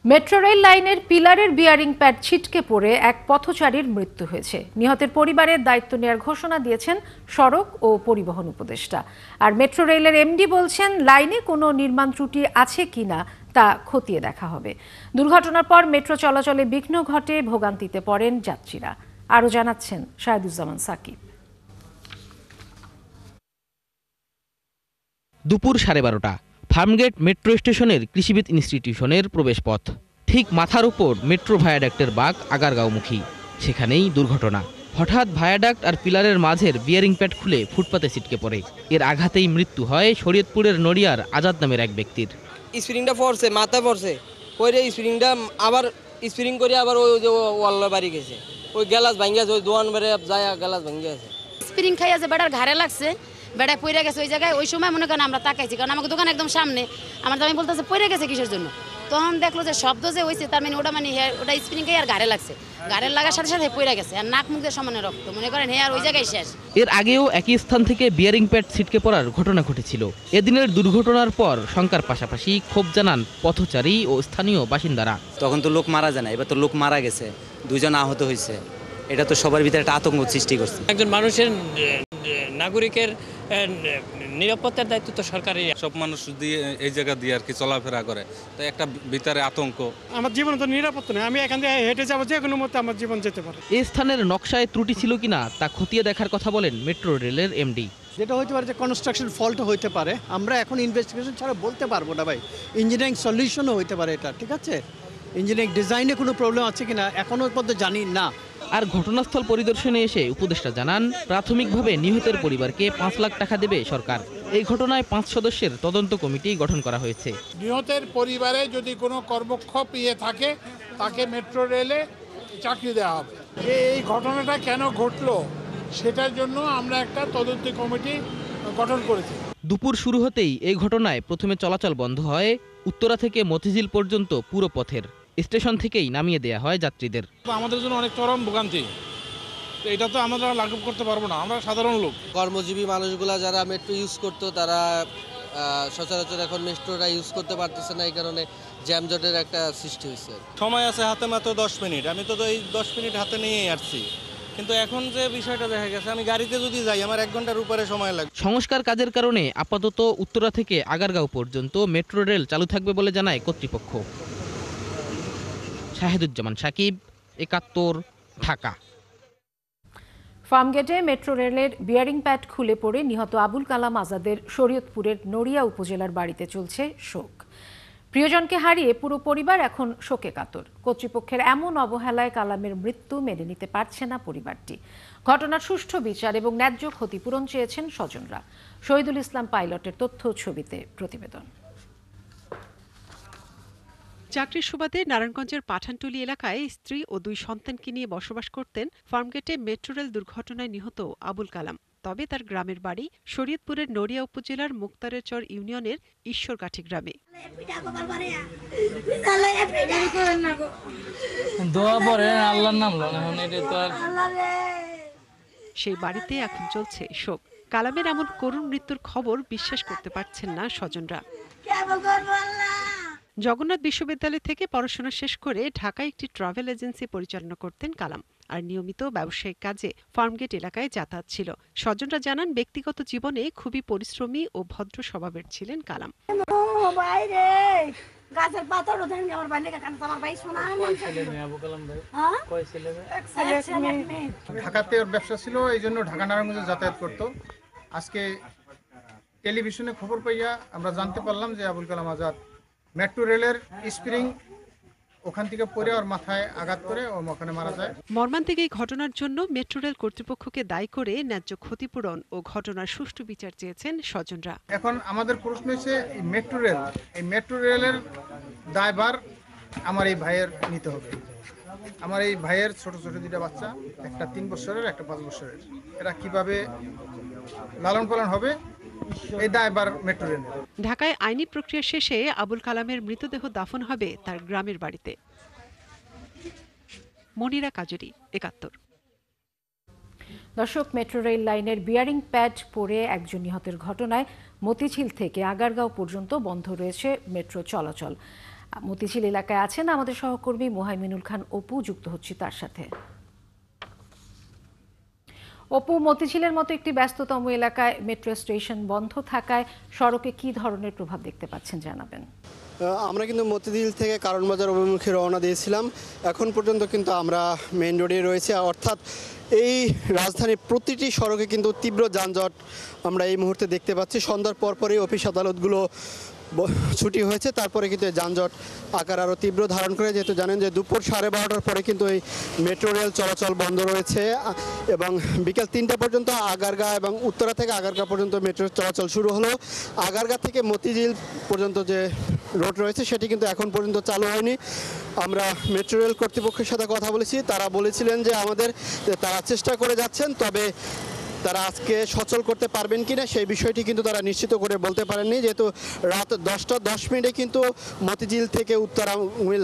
Metro rail লাইনের পিলারের bearing pad ছিটকে পড়ে এক পথচারীর মৃত্যু হয়েছে। নিহতের পরিবারের দায়িত্ব নেওয়ার ঘোষণা দিয়েছেন সড়ক ও পরিবহন উপদেষ্টা। আর মেট্রো রেলের এমডি বলছেন, লাইনে কোনো নির্মাণ ত্রুটি আছে কিনা তা খতিয়ে দেখা হবে। দুর্ঘটনার পর মেট্রো চলাচলে বিঘ্ন ঘটে, ভোগান্তিতে পড়েন যাত্রীরা। আরও জানাচ্ছেন শাহেদুজ্জামান সাকিব। দুপুর 12:30 ফার্মগেট মেট্রো স্টেশনের কৃষিবিদ ইনস্টিটিউশনের প্রবেশপথ। ঠিক মাথার উপর মেট্রো ভায়াডাক্টের বাঁক আগারগাঁওমুখী। সেখানেই দুর্ঘটনা। হঠাৎ ভায়াডাক্ট আর পিলারের মাঝের বিয়ারিং প্যাড খুলে ফুটপাতে ছিটকে পড়ে। এর আঘাতেই মৃত্যু হয় শরীয়তপুরের নড়িয়ার আজাদ নামের এক ব্যক্তির। স্প্রিংটা পড়ছে, মাথায় পড়ছে, পরে স্প্রিংটা আবার স্প্রিং করে আবার ওই যে ওয়াল্লার বাড়ি গেছে, ওই গ্যালাস ভাঙ্গিয়েছে, ওই দোয়ান বেড়ে যায় গ্যালাস ভাঙ্গিয়েছে। স্প্রিং খাইয়াছে, বেটার ঘাড়ে লাগছে, বেটা পড়ে গেছে ওই জায়গায়। ওই সময় মনে করেন আমরা তাকাইছি, কারণ আমাকে দোকান একদম সামনে। আমার দামি বলতেছে পড়ে গেছে কিসের জন্য, তখন দেখলো যে শব্দ যে হয়েছে, তার মানে ওটা ওটা স্প্রিং খাই আর ঘাড়ে লাগছে। ঘাড়ে লাগার সাথে সাথে পড়ে গেছে, আর নাক মুখের সমানে রক্ত, মনে করেন আর ওই জায়গায় শেষ। এর আগেও একই স্থান থেকে বিয়ারিং প্যাড ছিটকে পড়ার ঘটনা ঘটেছিল। এদিনের দুর্ঘটনার পর শঙ্কার পাশাপাশি ক্ষোভ জানান পথচারী ও স্থানীয় বাসিন্দারা। তখন তো লোক মারা যায় না, এবার তো লোক মারা গেছে, দুজন আহত হয়েছে। এটা তো সবার ভিতরে একটা আতঙ্ক সৃষ্টি করছে। একজন মানুষের নাগরিকের নিরাপত্তার দায়িত্ব তো সরকারের। সব মানুষ দিয়ে এই জায়গা দিয়ে আর কি চলাফেরা করে, তো একটা ভিতরে আতঙ্ক। আমার জীবন তো নিরাপত্তা নেই, আমি এখান থেকে হেঁটে যাবো, যে কোনো মতে আমার জীবন যেতে পারে। এই স্থানের নকশায় ত্রুটি ছিল কিনা তা খতিয়ে দেখার কথা বলেন মেট্রো রেলের এমডি। যেটা হতে পারে যে কনস্ট্রাকশন ফল্ট হতে পারে, আমরা এখন ইনভেস্টিগেশন ছাড়া বলতে পারবো না ভাই। ইঞ্জিনিয়ারিং সলিউশনও হতে পারে এটা, ঠিক আছে? ইঞ্জিনিয়ারিং ডিজাইনে কোনো প্রবলেম আছে কিনা এখনো পর্যন্ত জানি না। আর ঘটনাস্থল পরিদর্শনে এসে উপদেষ্টা জানান, প্রাথমিকভাবে নিহতের পরিবারকে 5 লাখ টাকা দেবে সরকার। এই ঘটনায় 5 সদস্যের তদন্ত কমিটি গঠন করা হয়েছে। নিহতের পরিবারে যদি কোনো কর্মক্ষোভ থাকে, তাকে মেট্রো রেলে চাকরি দেওয়া হবে। এই ঘটনাটা কেন ঘটলো সেটার জন্য আমরা একটা তদন্ত কমিটি গঠন করেছি। দুপুর শুরু হতেই এই ঘটনায় প্রথমে চলাচল বন্ধ হয় উত্তরা থেকে মতিঝিল পর্যন্ত পুরো পথের। স্টেশন থেকেই নামিয়ে দেয়া হয় যাত্রীদের। আমাদের জন্য অনেক চরম ভোগান্তি, এটা তো আমরা লাঘব করতে পারবো না, আমরা সাধারণ লোক। কর্মজীবী মানুষগুলা যারা মেট্রো ইউজ করতো, তারা সচরাচর এখন মেট্রোটা ইউজ করতে পারতেছে না, এই কারণে জ্যামজটের একটা সৃষ্টি হয়েছে। সময় আছে হাতে মাত্র 10 মিনিট, আমি তো এই 10 মিনিট হাতে নিয়েই আসছি, কিন্তু এখন যে বিষয়টা দেখা গেছে, আমি গাড়িতে যদি যাই আমার 1 ঘন্টার উপরে সময় লাগবে। সংস্কার কাজের কারণে আপাতত উত্তরা থেকে আগারগাঁও পর্যন্ত মেট্রো রেল চালু থাকবে বলে জানায় কর্তৃপক্ষ। শাহেদুজ্জামান সাকিব, 71, ঢাকা। ফার্মগেটে মেট্রো রেলের বিয়ারিং প্যাড খুলে পড়ে নিহত আবুল কালাম আজাদের শরীয়তপুরের নড়িয়া উপজেলার বাড়িতে চলছে শোক। প্রিয়জনকে হারিয়ে পুরো পরিবার এখন শোকে কাতর। কর্তৃপক্ষের এমন অবহেলায় কালামের মৃত্যু মেনে নিতে পারছে না পরিবারটি। ঘটনার সুষ্ঠু বিচার এবং ন্যায্য ক্ষতিপূরণ চেয়েছেন স্বজনরা। শহীদুল ইসলাম পাইলটের তথ্য ছবিতে প্রতিবেদন। চাকরির সুবাদে নারায়ণগঞ্জের পাঠানটুলি এলাকায় স্ত্রী ও 2 সন্তানকে নিয়ে বসবাস করতেন ফার্মগেটে মেট্রো রেল দুর্ঘটনায় নিহত আবুল কালাম। তবে তার গ্রামের বাড়ি শরীয়তপুরের নড়িয়া উপজেলার মুক্তারের চর ইউনিয়নের ঈশ্বরকাঠি গ্রামে। সেই বাড়িতে এখন চলছে শোক। কালামের এমন করুণ মৃত্যুর খবর বিশ্বাস করতে পারছেন না স্বজনরা। জগন্নাথ বিশ্ববিদ্যালয় থেকে পড়াশোনা শেষ করে ঢাকায় একটি ট্রাভেল এজেন্সি পরিচালনা করতেন কালাম, আর নিয়মিত ব্যবসায়িক কাজে ফার্মগেট এলাকায় যাতায়াত ছিল। স্বজনরা জানান, ব্যক্তিগত জীবনে খুবই পরিশ্রমী ও ভদ্র স্বভাবের ছিলেন কালাম। ঢাকাতে ওর ব্যবসা ছিল, এই জন্য ঢাকা নারায়ণগঞ্জে যাতায়াত করতো। আজকে টেলিভিশনে খবর পাইয়া আমরা জানতে পারলাম যে আবুল কালাম আজাদ মেট্রো রেলের স্প্রিং ওখান থেকে পড়ে ওর মাথায় আঘাত করে ও ওখানে মারা যায়। মর্মান্তিক এই ঘটনার জন্য মেট্রো রেল কর্তৃপক্ষকে দায়ী করে ন্যায্য ক্ষতিপূরণ ও ঘটনার সুষ্ঠু বিচার চেয়েছেন স্বজনরা। এখন আমাদের প্রশ্ন হচ্ছে, এই মেট্রো রেলের দায়ভার আমার এই ভাইয়ের নিতে হবে। আমার এই ভাইয়ের ছোট ছোট 2টা বাচ্চা, একটা 3 বছরের, একটা 5 বছরের। এরা কিভাবে লালন পালন হবে, এই দায়ভার মেট্রো রেল। ঢাকায় আইনি প্রক্রিয়া শেষে আবুল কালামের মৃতদেহ দাফন হবে তার গ্রামের বাড়িতে। মনিরা কাজরি, 71। দর্শক, মেট্রো রেল লাইনের বিয়ারিং প্যাড পড়ে একজন নিহতের ঘটনায় মতিঝিল থেকে আগারগাঁও পর্যন্ত বন্ধ রয়েছে মেট্রো চলাচল। মতিঝিল এলাকায় আছেন আমাদের সহকর্মী মোহাইমিনুল খান অপু, যুক্ত হচ্ছি তার সাথে। অপু, মতিঝিলের মতো একটি ব্যস্ততম এলাকায় মেট্রো স্টেশন বন্ধ থাকায় সড়কে কি ধরনের প্রভাব দেখতে পাচ্ছেন জানাবেন। আমরা কিন্তু মতিঝিল থেকে কারণ বাজার অভিমুখে রওনা দিয়েছিলাম। এখন পর্যন্ত কিন্তু আমরা মেইন রোডে রয়েছি, অর্থাৎ এই রাজধানীর প্রতিটি সড়কে কিন্তু তীব্র যানজট আমরা এই মুহূর্তে দেখতে পাচ্ছি। সন্ধ্যার পরপরই অফিস আদালতগুলো ছুটি হয়েছে, তারপরে কিন্তু এই যানজট আকার আরও তীব্র ধারণ করে, যেহেতু জানেন যে দুপুর 12:30টার পরে কিন্তু এই মেট্রো রেল চলাচল বন্ধ রয়েছে এবং বিকেল 3টা পর্যন্ত আগারগাঁ এবং উত্তরা থেকে আগারগাঁ পর্যন্ত মেট্রো চলাচল শুরু হলো। আগারগাঁ থেকে মতিঝিল পর্যন্ত যে রোড রয়েছে সেটি কিন্তু এখন পর্যন্ত চালু হয়নি। আমরা মেট্রো রেল কর্তৃপক্ষের সাথে কথা বলেছি, তারা বলেছিলেন যে তারা চেষ্টা করে যাচ্ছেন, তবে তারা আজকে সচল করতে পারবেন কিনা সেই বিষয়টি কিন্তু তারা নিশ্চিত করে বলতে পারেননি, যেহেতু রাত 10:10 কিন্তু মতিঝিল থেকে উত্তরা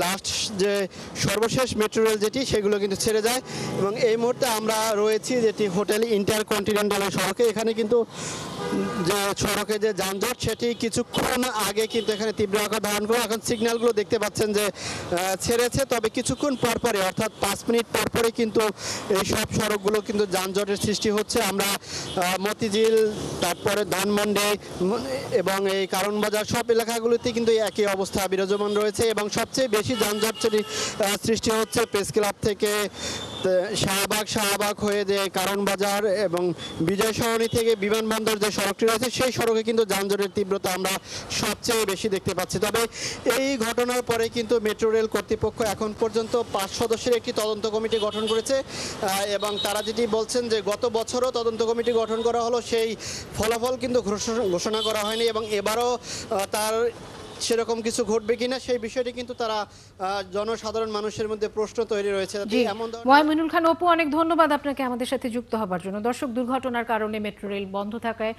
লাস্ট যে সর্বশেষ মেট্রো রেল যেটি সেগুলো কিন্তু ছেড়ে যায়। এবং এই মুহূর্তে আমরা রয়েছি যেটি হোটেল ইন্টারকন্টিনেন্টালের সড়কে। এখানে কিন্তু যে সড়কে যে যানজট সেটি কিছুক্ষণ আগে কিন্তু এখানে তীব্র আকার ধারণ করে, এখন সিগন্যালগুলো দেখতে পাচ্ছেন যে ছেড়েছে, তবে কিছুক্ষণ পরপরে অর্থাৎ 5 মিনিট পরপরে কিন্তু এই সব সড়কগুলো কিন্তু যানজটের সৃষ্টি হচ্ছে। আমরা মতিঝিল, তারপরে ধানমন্ডি এবং এই কারণ বাজার সব এলাকাগুলোতে কিন্তু একই অবস্থা বিরাজমান রয়েছে এবং সবচেয়ে বেশি যানজট সৃষ্টি হচ্ছে প্রেস ক্লাব থেকে শাহবাগ হয়ে যে কারণ বাজার এবং বিজয় সরণি থেকে বিমানবন্দর যে সড়কটি রয়েছে সেই সড়কে কিন্তু যানজটের তীব্রতা আমরা সবচেয়ে বেশি দেখতে পাচ্ছি। তবে এই ঘটনার পরে কিন্তু মেট্রো রেল কর্তৃপক্ষ এখন পর্যন্ত 5 সদস্যের একটি তদন্ত কমিটি গঠন করেছে এবং তারা যেটি বলছেন যে গত বছরও তদন্ত কমিটি গঠন করা হলো, সেই ফলাফল কিন্তু ঘোষণা করা হয়নি এবং এবারও তার সেরকম কিছু ঘটবে কিনা সেই বিষয়টি কিন্তু তারা জনসাধারণ মানুষের মধ্যে প্রশ্ন তৈরি রয়েছে। মোহাইমিনুল খান অপু, অনেক ধন্যবাদ আপনাকে আমাদের সাথে যুক্ত হবার জন্য। দর্শক, দুর্ঘটনার কারণে মেট্রো রেল বন্ধ থাকায়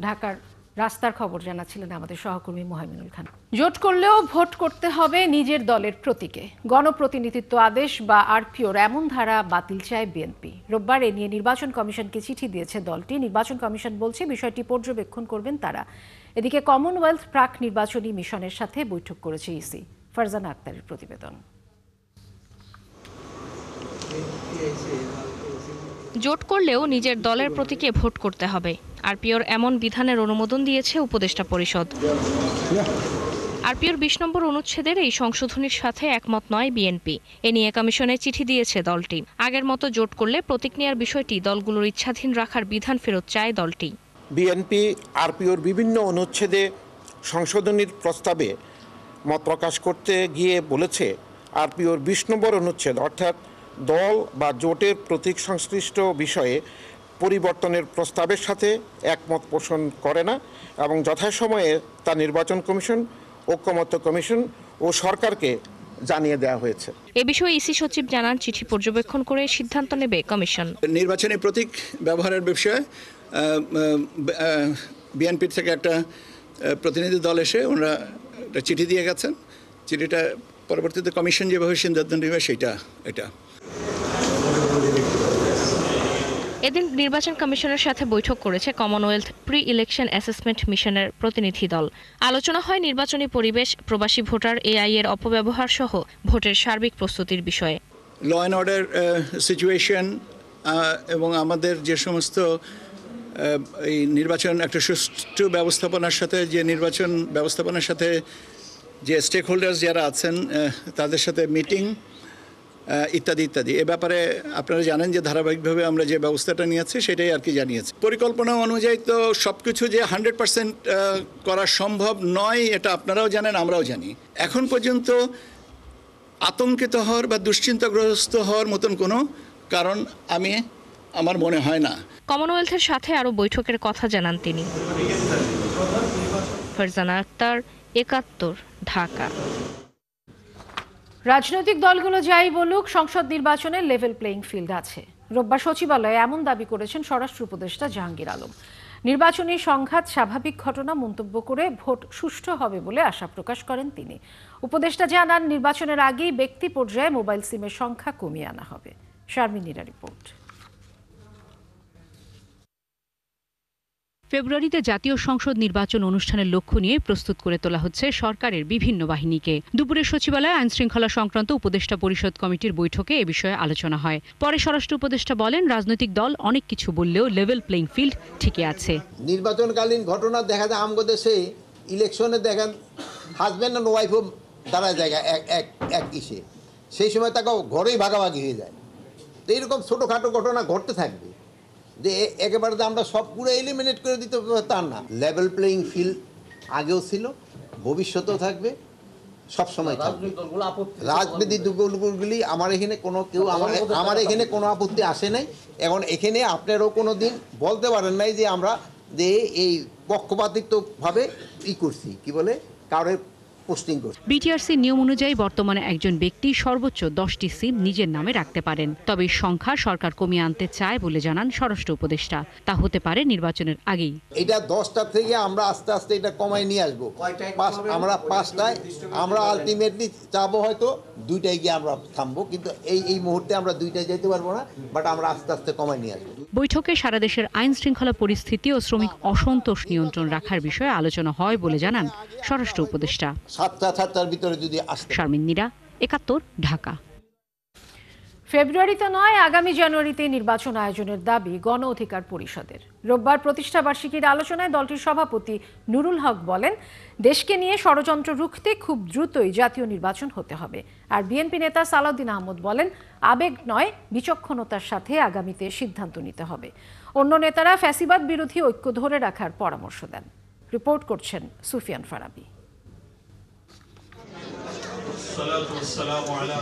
ঢাকার রাস্তার খবর জানাচ্ছিলেন আমাদের সহকর্মী মোহাইমিনুল খান। জোট করলেও ভোট করতে হবে নিজের দলের প্রতীকে। গণপ্রতিনিধিত্ব আদেশ বা আরপিওর এমন ধারা বাতিল চায় বিএনপি। রোববার এ নিয়ে নির্বাচন কমিশনকে চিঠি দিয়েছে দলটি। নির্বাচন কমিশন বলছে বিষয়টি পর্যবেক্ষণ করবেন তারা। এদিকে কমনওয়েলথ প্রাক নির্বাচনী মিশনের সাথে বৈঠক করেছে ইসি। ফারজানা আক্তারের প্রতিবেদন। জোট করলেও নিজের দলের প্রতীকে ভোট করতে হবে, আরপিওর এমন বিধানের অনুমোদন দিয়েছে উপদেষ্টা পরিষদ। আরপিওর 20 নম্বর অনুচ্ছেদের এই সংশোধনীর সাথে একমত নয় বিএনপি। এ নিয়ে কমিশনে চিঠি দিয়েছে দলটি। আগের মতো জোট করলে প্রতীক নেওয়ার বিষয়টি দলগুলোর ইচ্ছাধীন রাখার বিধান ফেরত চায় দলটি। বিএনপি আরপিওর বিভিন্ন অনুচ্ছেদে সংশোধনীর প্রস্তাবে মত প্রকাশ করতে গিয়ে বলেছে আরপিওর 20 নম্বর অনুচ্ছেদ অর্থাৎ দল বা জোটের প্রতীক সংশ্লিষ্ট বিষয়ে পরিবর্তনের প্রস্তাবের সাথে একমত পোষণ করে না এবং যথাসময়ে তা নির্বাচন কমিশন, ঐকমত্য কমিশন ও সরকারকে জানিয়ে দেওয়া হয়েছে। এ বিষয়ে ইসি সচিব জানান, চিঠি পর্যবেক্ষণ করে সিদ্ধান্ত নেবে কমিশন। নির্বাচনী প্রতীক ব্যবহারের বিষয়ে বিএনপির থেকে একটা প্রতিনিধি দল এসে ওনারা একটা চিঠি দিয়ে গেছেন। চিঠিটা পরবর্তীতে কমিশন যেভাবে সিদ্ধান্ত নেবে এটা। এদিন নির্বাচন কমিশনের সাথে বৈঠক করেছে কমনওয়েলথ প্রি ইলেকশন অ্যাসেসমেন্ট মিশনের প্রতিনিধি দল। আলোচনা হয় নির্বাচনী পরিবেশ, প্রবাসী ভোটার এআই এর অপব্যবহার সহ ভোটের সার্বিক প্রস্তুতির বিষয়ে। ল অ্যান্ড অর্ডার সিচুয়েশন এবং আমাদের যে সমস্ত এই নির্বাচন একটা সুষ্ঠু ব্যবস্থাপনার সাথে যে স্টেক হোল্ডার্স যারা আছেন তাদের সাথে মিটিং ইত্যাদি। এ ব্যাপারে আপনারা জানেন যে ধারাবাহিকভাবে আমরা যে ব্যবস্থাটা নিয়েছি সেটাই আর কি জানিয়েছি। পরিকল্পনা অনুযায়ী তো সব কিছু যে 100% করা সম্ভব নয়, এটা আপনারাও জানেন, আমরাও জানি। এখন পর্যন্ত আতঙ্কিত হওয়ার বা দুশ্চিন্তাগ্রস্ত হওয়ার মতন কোনো কারণ আমার মনে হয় না। কমনওয়েলথের সাথে আরও বৈঠকের কথা জানান তিনি। ফারজানা আক্তার, 71, ঢাকা। রাজনৈতিক দলগুলো যাই বলুক, সংসদ নির্বাচনে লেভেল প্লেইং ফিল্ড আছে। রোববার সচিবালয়ে এমন দাবি করেছেন স্বরাষ্ট্র উপদেষ্টা জাহাঙ্গীর আলম। নির্বাচনী সংঘাত স্বাভাবিক ঘটনা মন্তব্য করে ভোট সুষ্ঠু হবে বলে আশা প্রকাশ করেন তিনি। উপদেষ্টা জানান, নির্বাচনের আগেই ব্যক্তি পর্যায়ে মোবাইল সিমের সংখ্যা কমিয়ে আনা হবে। শারমিনীরা রিপোর্ট। ফেব্রুয়ারিতে জাতীয় সংসদ নির্বাচন অনুষ্ঠানের লক্ষ্য নিয়ে প্রস্তুত করে তোলা হচ্ছে সরকারের বিভিন্ন বাহিনীকে। দুপুরে সচিবালয়ে আইনশৃঙ্খলা সংক্রান্ত উপদেষ্টা পরিষদ কমিটির বৈঠকে এ বিষয়ে আলোচনা হয়। পরে স্বরাষ্ট্র উপদেষ্টা বলেন, রাজনৈতিক দল অনেক কিছু বললেও লেভেল প্লেইং ফিল্ড ঠিকই আছে। নির্বাচনকালীন ঘটনা দেখা যায় আমগো দেশে ইলেকশনে দেখেন হাজব্যান্ড অ্যান্ড ওয়াইফও দাঁড়ায় জায়গা এক ইসে, সেই সময় তাকে ঘরেই ভাগাভাগি হয়ে যায়। তো এইরকম ছোটোখাটো ঘটনা ঘটতে থাকবে, যে একেবারে যে আমরা সব পুরো এলিমিনেট করে দিতে তা না। লেভেল প্লেইং ফিল্ড আগেও ছিল, ভবিষ্যতেও থাকবে, সবসময় থাকবে। রাজনৈতিক দলগুলি আমার এখানে কোনো আপত্তি আসে নাই। এখন এখানে আপনারও কোনো দিন বলতে পারেন নাই যে আমরা যে এই পক্ষপাতিত্বভাবে করছি, কি বলে কারোর পোস্টিং করছি। বিটিআরসি নিয়ম অনুযায়ী বর্তমানে একজন ব্যক্তি সর্বোচ্চ 10টি সিম নিজের নামে রাখতে পারেন। তবে এই সংখ্যা সরকার কমিয়ে আনতে চায় বলে জানান স্বরাষ্ট্র উপদেষ্টা। তা হতে পারে নির্বাচনের আগেই। এটা 10টা থেকে আমরা আস্তে আস্তে এটা কমায় নিয়ে আসবো। আমরা 5টায় আমরা আলটিমেটলি চাবো, হয়তো 2টায় গিয়ে আমরা থামবো, কিন্তু এই মুহূর্তে আমরা 2টায় যেতে পারবো না, বাট আমরা আস্তে আস্তে কমায় নিয়ে আসবো। বৈঠকে সারা দেশের আইন শৃঙ্খলা পরিস্থিতি ও শ্রমিক অসন্তোষ নিয়ন্ত্রণ রাখার বিষয়ে আলোচনা হয় বলে জানান স্বরাষ্ট্র উপদেষ্টা। 7টার ভিতরে যদি আসতে। শারমিন নীরা, 71, ঢাকা। ফেব্রুয়ারিতে নয়, আগামী জানুয়ারিতে নির্বাচন আয়োজনের দাবি গণ অধিকার পরিষদের। রোববার প্রতিষ্ঠা বার্ষিকীর আলোচনায় দলটির সভাপতি নুরুল হক বলেন, দেশকে নিয়ে ষড়যন্ত্র রুখতে খুব দ্রুতই জাতীয় নির্বাচন হতে হবে। আর বিএনপি নেতা সালাউদ্দিন আহমদ বলেন, আবেগ নয়, বিচক্ষণতার সাথে আগামীতে সিদ্ধান্ত নিতে হবে। অন্য নেতারা ফ্যাসিবাদ বিরোধী ঐক্য ধরে রাখার পরামর্শ দেন। রিপোর্ট করছেন সুফিয়ান ফারাবি।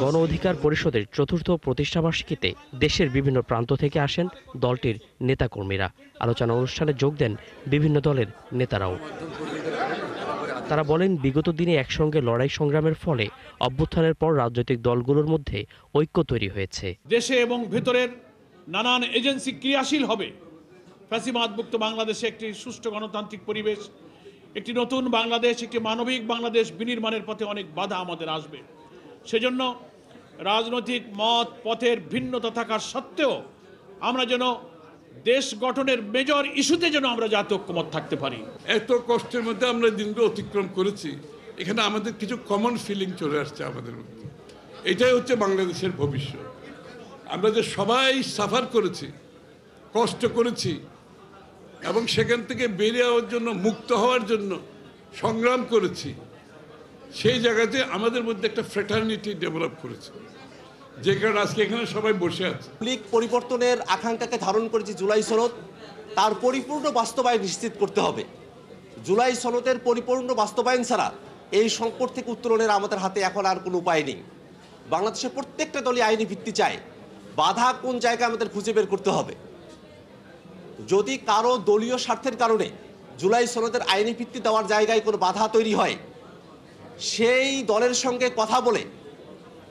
গণ অধিকার পরিষদের চতুর্থ প্রতিষ্ঠাবার্ষিকীতে দেশের বিভিন্ন প্রান্ত থেকে আসেন দলটির নেতাকর্মীরা। আলোচনা অনুষ্ঠানে যোগ দেন বিভিন্ন দলের নেতারাও। তারা বলেন, বিগত দিনে একসঙ্গে লড়াই সংগ্রামের ফলে অভ্যুত্থানের পর রাজনৈতিক দলগুলোর মধ্যে ঐক্য তৈরি হয়েছে। দেশে এবং ভেতরের নানান এজেন্সি ক্রিয়াশীল হবে। ফ্যাসিবাদমুক্ত বাংলাদেশে একটি সুষ্ঠু গণতান্ত্রিক পরিবেশ, একটি নতুন বাংলাদেশ, একটি মানবিক বাংলাদেশ বিনির্মাণের পথে অনেক বাধা আমাদের আসবে। সেজন্য রাজনৈতিক মত পথের ভিন্নতা থাকার সত্ত্বেও আমরা যেন দেশ গঠনের মেজর ইস্যুতে যেন আমরা জাতীয় ঐক্যমত থাকতে পারি। এত কষ্টের মধ্যে আমরা দিনগুলো অতিক্রম করেছি, এখানে আমাদের কিছু কমন ফিলিং চলে আসছে আমাদের মধ্যে। এটাই হচ্ছে বাংলাদেশের ভবিষ্যৎ। আমরা যে সবাই সাফার করেছি, কষ্ট করেছি এবং সেখান থেকে বেরিয়ে যাওয়ার জন্য, মুক্ত হওয়ার জন্য সংগ্রাম করেছি, সেই জায়গাতে আমাদের মধ্যে একটা ফ্রেটার্নিটি ডেভেলপ করেছে, যে কারণে আজকে এখানে সবাই বসে আছে। লীগ পরিবর্তনের আকাঙ্ক্ষাকে ধারণ করেছে জুলাই সনদ, তার পরিপূর্ণ বাস্তবায়ন নিশ্চিত করতে হবে। জুলাই সনদের পরিপূর্ণ বাস্তবায়ন ছাড়া এই সংকট থেকে উত্তরণের আমাদের হাতে এখন আর কোনো উপায় নেই। বাংলাদেশের প্রত্যেকটা দলই আইনি ভিত্তি চায়, বাধা কোন জায়গায় আমাদের খুঁজে বের করতে হবে। যদি কারো দলীয় স্বার্থের কারণে জুলাই সনদের আইনি ভিত্তি দেওয়ার জায়গায় কোনো বাধা তৈরি হয়, সেই দলের সঙ্গে কথা বলে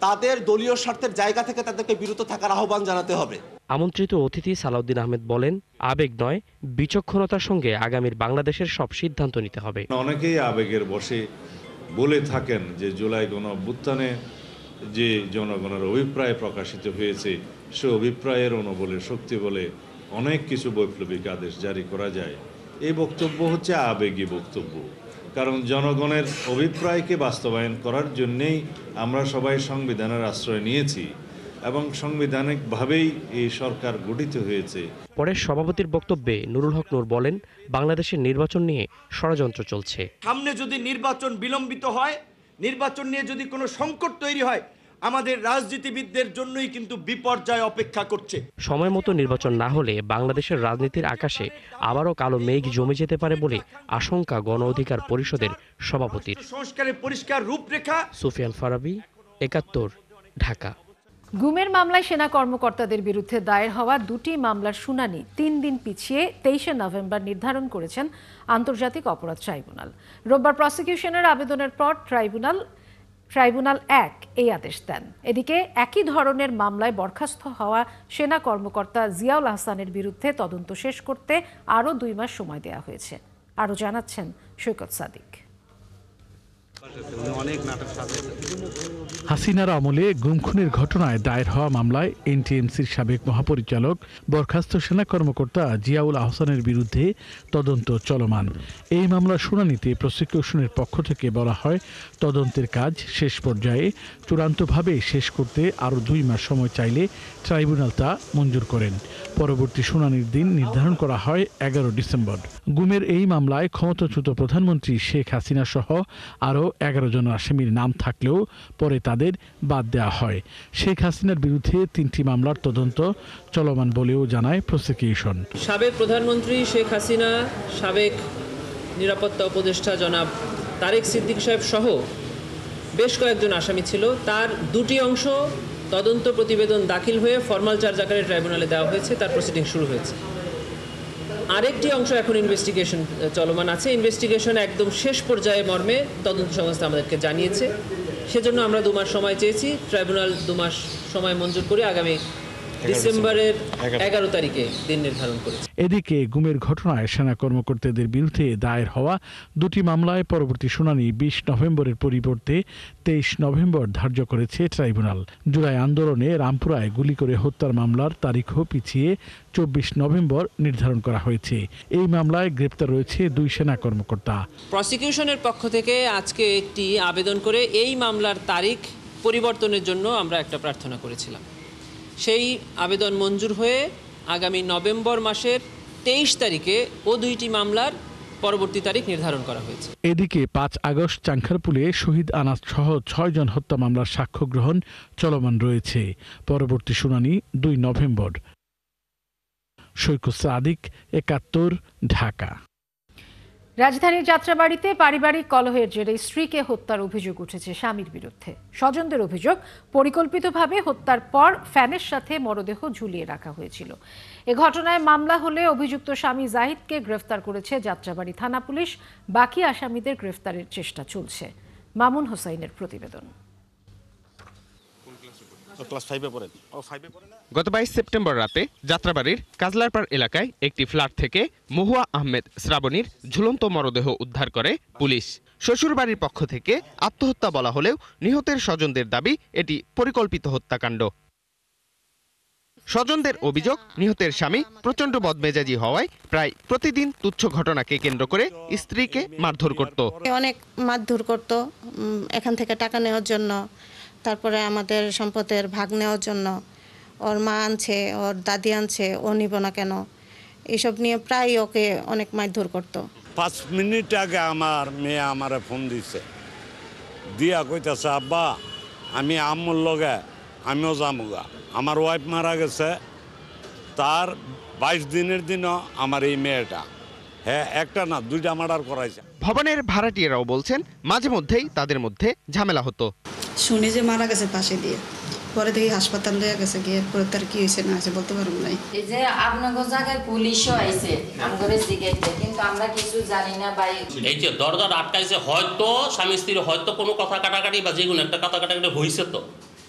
তাদের দলীয় স্বার্থের জায়গা থেকে তাদেরকে বিরত থাকার আহ্বান জানাতে হবে। আমন্ত্রিত অতিথি সালাউদ্দিন আহমেদ বলেন, আবেগ নয়, বিচক্ষণতার সঙ্গে আগামীর বাংলাদেশের সব সিদ্ধান্ত নিতে হবে। অনেকেই আবেগের বশে বলে থাকেন যে জুলাই গণ অভ্যুত্থানে যে জনগণের অভিপ্রায় প্রকাশিত হয়েছে, সে অভিপ্রায়ের অনুবলে শক্তি বলে অনেক কিছু বৈপ্লবিক আদেশ জারি করা যায়। এই বক্তব্য হচ্ছে আবেগী বক্তব্য, কারণ জনগণের অভিপ্রায়কে বাস্তবায়ন করার জন্যেই আমরা সবাই সংবিধানের আশ্রয় নিয়েছি এবং সাংবিধানিকভাবেই এই সরকার গঠিত হয়েছে। পরে সভাপতির বক্তব্যে নুরুল হক নূর বলেন, বাংলাদেশের নির্বাচন নিয়ে ষড়যন্ত্র চলছে। সামনে যদি নির্বাচন বিলম্বিত হয়, নির্বাচন নিয়ে যদি কোনো সংকট তৈরি হয়, আমাদের রাজনীতিবিদদের জন্যই কিন্তু বিপর্যয় অপেক্ষা করছে। সময় মতো নির্বাচন না হলে বাংলাদেশের রাজনীতির আকাশে আবারও কালো মেঘ জমে যেতে পারে বলে আশঙ্কা গণ অধিকার পরিষদের সভাপতির। সংস্কারের পরিষ্কার রূপরেখা। সুফিয়ান ফারাবি, 71, ঢাকা। গুমের মামলায় সেনা কর্মকর্তাদের বিরুদ্ধে দায়ের হওয়া 2টি মামলার শুনানি 3 দিন পিছিয়ে 23শে নভেম্বর নির্ধারণ করেছেন আন্তর্জাতিক অপরাধ ট্রাইব্যুনাল। রোববার প্রসিকিউশনের আবেদনের পর ট্রাইব্যুনাল 1 এই আদেশ দেন। এদিকে একই ধরনের মামলায় বরখাস্ত হওয়া সেনা কর্মকর্তা জিয়াউল আহসানের বিরুদ্ধে তদন্ত শেষ করতে আরও 2 মাস সময় দেওয়া হয়েছে। আরও জানাচ্ছেন সৈকত সাদিক। হাসিনার আমলে গুম খুনের ঘটনায় দায়ের হওয়া মামলায় এনটিএমসির সাবেক মহাপরিচালক বরখাস্ত সেনা কর্মকর্তা জিয়াউল আহসানের বিরুদ্ধে তদন্ত চলমান। এই মামলার শুনানিতে প্রসিকিউশনের পক্ষ থেকে বলা হয়, তদন্তের কাজ শেষ পর্যায়ে, চূড়ান্তভাবে শেষ করতে আরও 2 মাস সময় চাইলে ট্রাইব্যুনাল তা মঞ্জুর করেন। পরবর্তী শুনানির দিন নির্ধারণ করা হয় 11 ডিসেম্বর। গুমের এই মামলায় ক্ষমতাচ্যুত প্রধানমন্ত্রী শেখ হাসিনা সহ আরও 11 জন আসামির নাম থাকলেও পরে তাদের বাদ দেওয়া হয়। শেখ হাসিনার বিরুদ্ধে 3টি মামলার তদন্ত চলমান বলেও জানায় প্রসিকিউশন। সাবেক প্রধানমন্ত্রী শেখ হাসিনা, সাবেক নিরাপত্তা উপদেষ্টা জনাব তারেক সিদ্দিক সাহেব সহ বেশ কয়েকজন আসামি ছিল। তার 2টি অংশ তদন্ত প্রতিবেদন দাখিল হয়ে ফরমাল চার্জ আকারে ট্রাইব্যুনালে দেওয়া হয়েছে, তার প্রসিডিং শুরু হয়েছে। আরেকটি অংশ এখন ইনভেস্টিগেশন চলমান আছে। ইনভেস্টিগেশন একদম শেষ পর্যায়ে মর্মে তদন্ত সংস্থা আমাদেরকে জানিয়েছে। সেজন্য আমরা 2 মাস সময় চেয়েছি। ট্রাইব্যুনাল 2 মাস সময় মঞ্জুর করে আগামী ডিসেম্বরের 11 তারিখে দিন নির্ধারণ করেছে। এদিকে গুমের ঘটনায় সেনা কর্মকর্তাদের বিরুদ্ধে দায়ের হওয়া 2টি মামলায় পরবর্তী শুনানি 20 নভেম্বরের পরিবর্তে 23 নভেম্বর ধার্য করেছে ট্রাইব্যুনাল। জুলাই আন্দোলনে রামপুরায় গুলি করে হত্যার মামলার তারিখও পিছিয়ে 24 নভেম্বর নির্ধারণ করা হয়েছে। এই মামলায় গ্রেপ্তার রয়েছে 2 সেনা কর্মকর্তা। প্রসিকিউশনের পক্ষ থেকে আজকে একটি আবেদন করে এই মামলার তারিখ পরিবর্তনের জন্য আমরা একটা প্রার্থনা করেছিলাম। সেই আবেদন মঞ্জুর হয়ে আগামী নভেম্বর মাসের 23 তারিখে ও 2টি মামলার পরবর্তী তারিখ নির্ধারণ করা হয়েছে। এদিকে 5 আগস্ট চাংখারপুলে শহীদ আনাস সহ 6 জন হত্যা মামলার সাক্ষ্য গ্রহণ চলমান রয়েছে। পরবর্তী শুনানি 2 নভেম্বর। সৈকত সাদিক, 71, ঢাকা। রাজধানীর যাত্রাবাড়িতে পারিবারিক কলহের জেরে স্ত্রীকে হত্যার অভিযোগ উঠেছে স্বামীর বিরুদ্ধে। স্বজনদের অভিযোগ, পরিকল্পিতভাবে হত্যার পর ফ্যানের সাথে মরদেহ ঝুলিয়ে রাখা হয়েছিল। এ ঘটনায় মামলা হলে অভিযুক্ত স্বামী জাহিদকে গ্রেফতার করেছে যাত্রাবাড়ি থানা পুলিশ। বাকি আসামিদের গ্রেফতারের চেষ্টা চলছে। মামুন হোসাইনের প্রতিবেদন। গত 22 সেপ্টেম্বর রাতে যাত্রাবাড়ির কাজলারপাড় এলাকায় একটি ফ্ল্যাট থেকে মহুয়া আহমেদ শ্রাবণীর ঝুলন্ত মরদেহ উদ্ধার করে পুলিশ। শ্বশুরবাড়ির পক্ষ থেকে আত্মহত্যা বলা হলেও নিহতের স্বজনদের দাবি এটি পরিকল্পিত হত্যাকাণ্ড। স্বজনদের অভিযোগ, নিহতের স্বামী প্রচণ্ড বদমেজাজি হওয়ায় প্রায় প্রতিদিন তুচ্ছ ঘটনাকে কেন্দ্র করে স্ত্রীকে মারধর করত। অনেক মারধর করত, এখান থেকে টাকা নেওয়ার জন্য, তারপরে আমাদের সম্পদের ভাগ নেওয়ার জন্য। ওর মা আনছে, ওর দাদি আনছে, ও নিব না কেন, এইসব নিয়ে প্রায় ওকে অনেক মারধর করতো। 5 মিনিট আগে আমার মেয়ে আমারে ফোন দিছে, দিয়া কইতেছে, আব্বা আমি আম্মুর লগে আমিও যামুগা। আমার ওয়াইফ মারা গেছে, তার 22 দিনের দিনও আমার এই মেয়েটা, হ্যাঁ একটা না 2টা মার্ডার করাইছে। ভবনের ভাড়াটিয়ারাও বলছেন মাঝে মধ্যেই তাদের মধ্যে ঝামেলা হতো। শুনি যে মারা গেছে পাশে দিয়ে, পরে দেখি হাসপাতাল লয়ে গেছে, গিয়ে পরে তার কি হয়েছে না হয়েছে বলতে পারবো না। এই যে আপনাদের জায়গায় পুলিশও আইছে আমগরে জিগাইতে, কিন্তু আমরা কিছু জানি না ভাই। এই যে দরজা আটকাইছে, হয়তো স্বামী স্ত্রী হয়তো কোনো কথা কাটাকাটি বা যেগুলো একটা কথা কাটাকাটি হয়েছে, তো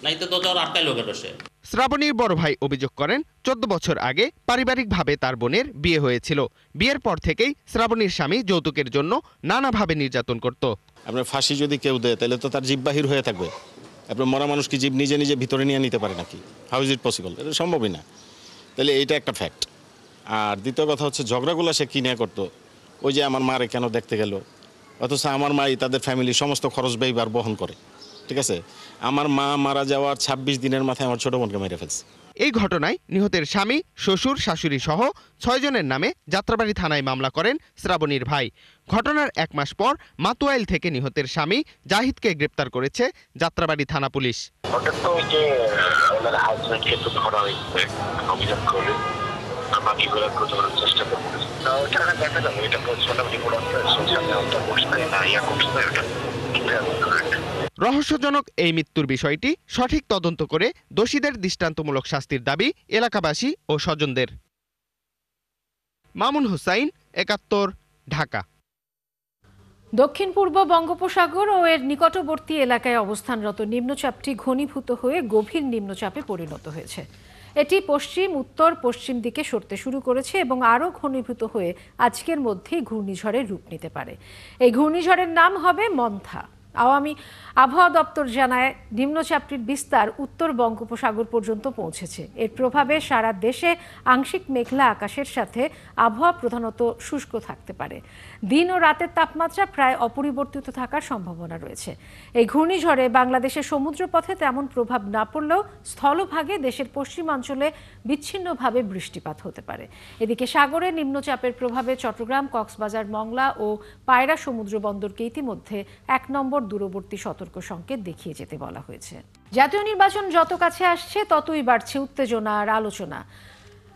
নাইতে দরজা আটকাইলো কেন সে। শ্রাবণীর বড় ভাই অভিযোগ করেন 14 বছর আগে পারিবারিকভাবে তার বোনের বিয়ে হয়েছিল। বিয়ের পর থেকেই শ্রাবণীর স্বামী যৌতুকের জন্য নানাভাবে নির্যাতন করত। আপনার ফাঁসি যদি কেউ দেয় তাহলে তো তার জিভ বাহির হয়ে থাকবে। আপনার মরা মানুষ কি জীব নিজে নিজে ভিতরে নিয়ে নিতে পারে নাকি? How is it possible? এটা সম্ভবই না। তাহলে এইটা একটা ফ্যাক্ট। আর দ্বিতীয় কথা হচ্ছে ঝগড়াগুলো সে কিনে করতো, ওই যে আমার মারে কেন দেখতে গেল, অথচ আমার মাই তাদের ফ্যামিলির সমস্ত খরচ ব্যয়বার বহন করে। ঠিক আছে, আমার মা মারা যাওয়ার 26 দিনের মাথায় আমার ছোট বোনকে মেরে ফেলছে। এই ঘটনায় নিহতের স্বামী, শ্বশুর, শাশুড়ি সহ 6 জনের নামে যাত্রাবাড়ি থানায় মামলা করেন শ্রাবণীর ভাই। ঘটনার 1 মাস পর মাতুয়াইল থেকে নিহতের স্বামী জাহিদকে গ্রেপ্তার করেছে যাত্রাবাড়ি থানা পুলিশ। রহস্যজনক এই মৃত্যুর বিষয়টি সঠিক তদন্ত করে দোষীদের দৃষ্টান্তমূলক শাস্তির দাবি এলাকাবাসী ও স্বজনদের। মামুন হোসাইন, 71, ঢাকা। দক্ষিণ পূর্ব বঙ্গোপসাগর ও এর নিকটবর্তী এলাকায় অবস্থানরত নিম্নচাপটি ঘনীভূত হয়ে গভীর নিম্নচাপে পরিণত হয়েছে। এটি পশ্চিম উত্তর পশ্চিম দিকে সরতে শুরু করেছে এবং আরও ঘনীভূত হয়ে আজকের মধ্যেই ঘূর্ণিঝড়ের রূপ নিতে পারে। এই ঘূর্ণিঝড়ের নাম হবে মন্থা। আওয়ামী আবহাওয়া দপ্তর জানায় নিম্নচাপটির বিস্তার উত্তর বঙ্গোপসাগর পর্যন্ত পৌঁছেছে। এর প্রভাবে সারা দেশে আংশিক মেঘলা আকাশের সাথে আবহাওয়া প্রধানত শুষ্ক থাকতে পারে। দিন ও রাতের তাপমাত্রা প্রায় অপরিবর্তিত থাকার সম্ভাবনা রয়েছে। এই ঘূর্ণিঝড়ে বাংলাদেশের সমুদ্রপথে তেমন প্রভাব না পড়লেও স্থলভাগে দেশের পশ্চিমাঞ্চলে বিচ্ছিন্নভাবে বৃষ্টিপাত হতে পারে। এদিকে সাগরে নিম্নচাপের প্রভাবে চট্টগ্রাম, কক্সবাজার, মংলা ও পায়রা সমুদ্র বন্দরকে ইতিমধ্যে 1 নম্বর দূরবর্তী সতর্ক সংকেত দেখিয়ে যেতে বলা হয়েছে। জাতীয় নির্বাচন যত কাছে আসছে ততই বাড়ছে উত্তেজনা আর আলোচনা।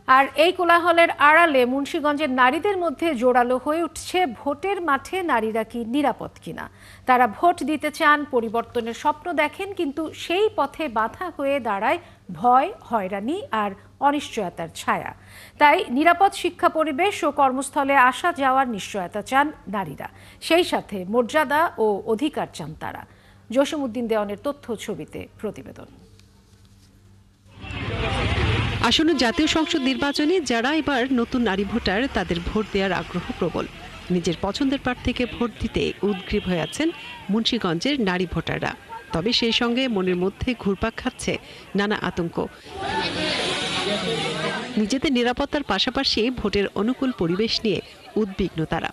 আর এই কোলাহলের আড়ালে মুন্সিগঞ্জের নারীদের মধ্যে জোরালো হয়ে উঠছে ভোটের মাঠে নারীরা কি নিরাপদ কিনা। তারা ভোট দিতে চান, পরিবর্তনের স্বপ্ন দেখেন, কিন্তু সেই পথে বাধা হয়ে দাঁড়ায় ভয়, হয়রানি আর অনিশ্চয়তার ছায়া। তাই নিরাপদ শিক্ষা পরিবেশ ও কর্মস্থলে আসা যাওয়ার নিশ্চয়তা চান নারীরা। সেই সাথে মর্যাদা ও অধিকার চান তারা। জসিমউদ্দিন দেওয়ানের তথ্য ছবিতে প্রতিবেদন। আসন্ন জাতীয় সংসদ নির্বাচনে যারা এবার নতুন নারী ভোটার, তাদের ভোট দেওয়ার আগ্রহ প্রবল। নিজের পছন্দের প্রার্থীকে ভোট দিতে উদগ্রীব হয়ে আছেন মুন্সিগঞ্জের নারী ভোটাররা। তবে সেই সঙ্গে মনের মধ্যে ঘুরপাক খাচ্ছে নানা আতঙ্ক। নিজেদের নিরাপত্তার পাশাপাশি ভোটের অনুকূল পরিবেশ নিয়ে উদ্বিগ্ন তারা।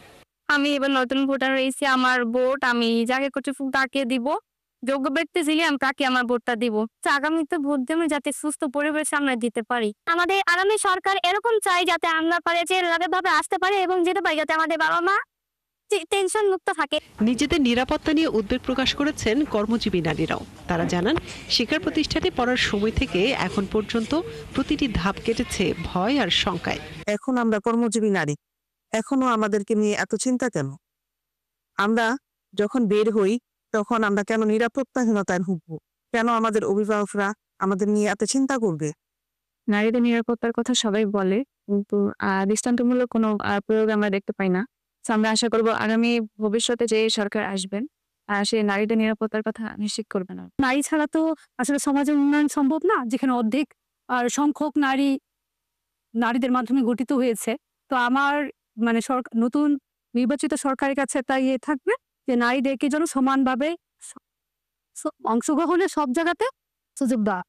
আমি এবার নতুন ভোটার হয়েছি, আমার ভোট আমি যাকে করতে তাকে দিব, যোগ্য ব্যক্তি ছিলি আমি তাকে আমার ভোটটা দিব। আগামীতে ভোট দেবো যাতে সুস্থ পরিবেশ আমরা দিতে পারি। আমাদের আগামী সরকার এরকম চাই যাতে আমরা পারে যে ভাবে আসতে পারে এবং যেতে পারি যাতে আমাদের বাবা মা টেনশন মুক্ত থাকে। নিজেদের নিরাপত্তা নিয়ে উদ্বেগ প্রকাশ করেছেন কর্মজীবী নারীরাও। তারা জানান, শিক্ষা প্রতিষ্ঠানে পড়ার সময় থেকে এখন পর্যন্ত প্রতিটি ধাপ কেটেছে ভয় আর শঙ্কায়। এখন আমরা কর্মজীবী নারী, এখনো আমাদেরকে নিয়ে এত চিন্তা কেন? আমরা যখন বের হই তখন আমরা কেন নিরাপত্তাহীনতায় ভুগবো? কেন আমাদের অভিভাবকরা আমাদের নিয়ে এত চিন্তা করবে? নারীদের নিরাপত্তার কথা সবাই বলে, কিন্তু দৃষ্টান্তমূলক কোনো প্রয়োগ আমরা দেখতে পাই না। আমরা আশা করব আগামী ভবিষ্যতে যে সরকার আসবেন সে নারীদের নিরাপত্তার কথা নিশ্চিত করবে না। নারী ছাড়া তো আসলে সমাজের উন্নয়ন সম্ভব না, যেখানে অর্ধেক সংখ্যক নারীদের মাধ্যমে গঠিত হয়েছে। তো আমার নতুন নির্বাচিত সরকারের কাছে তাই থাকবে যে নারীদেরকে যেন সমানভাবে অংশগ্রহণের সব জায়গাতে সুযোগ দেওয়া।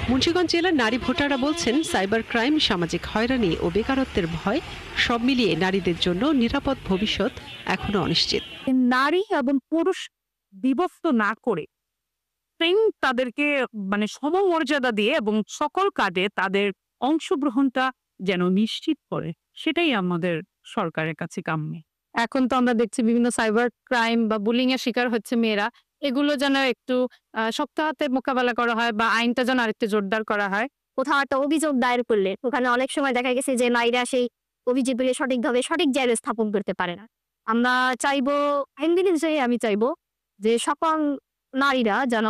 মুন্সিগঞ্জ জেলার নারী ভোটাররা বলছেন, সাইবার ক্রাইম, সামাজিক হয়রানি ও বেকারত্বের ভয় সব মিলিয়ে নারীদের জন্য নিরাপদ ভবিষ্যৎ এখনো অনিশ্চিত। নারী এবং পুরুষ বিভক্ত না করে তাদেরকে সমমর্যাদা দিয়ে এবং সকল কাজে তাদের অংশগ্রহণটা যেন নিশ্চিত করে, সেটাই আমাদের সরকারের কাছে কাম্য। এখন তো আমরা দেখছি বিভিন্ন সাইবার ক্রাইম বা বুলিং এর শিকার হচ্ছে মেয়েরা, এগুলো যেন একটু শক্ত হাতে মোকাবেলা করা হয় বা আইনটা যেন আরেকটু জোরদার করা হয়। কোথাও একটা অভিযোগ দায়ের করলে ওখানে অনেক সময় দেখা গেছে যে নারীরা সেই অভিযোগগুলি সঠিকভাবে সঠিক জায়গায় স্থাপন করতে পারে না। আমরা চাইবো, আইনজীবী হিসেবে আমি চাইবো যে সকল নারীরা যেন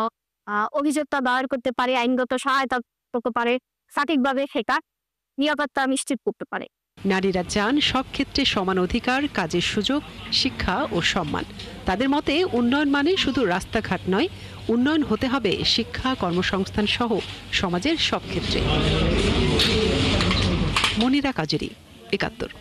অভিযোগটা দায়ের করতে পারে, আইনগত সহায়তা করতে পারে, সঠিকভাবে সেটা নিরাপত্তা নিশ্চিত করতে পারে। নারীরা চান সব ক্ষেত্রে সমান অধিকার, কাজের সুযোগ, শিক্ষা ও সম্মান। তাদের মতে উন্নয়ন মানে শুধু রাস্তাঘাট নয়, উন্নয়ন হতে হবে শিক্ষা, কর্মসংস্থান সহ সমাজের সব ক্ষেত্রে। মনিরা কাজেরি, ৭১।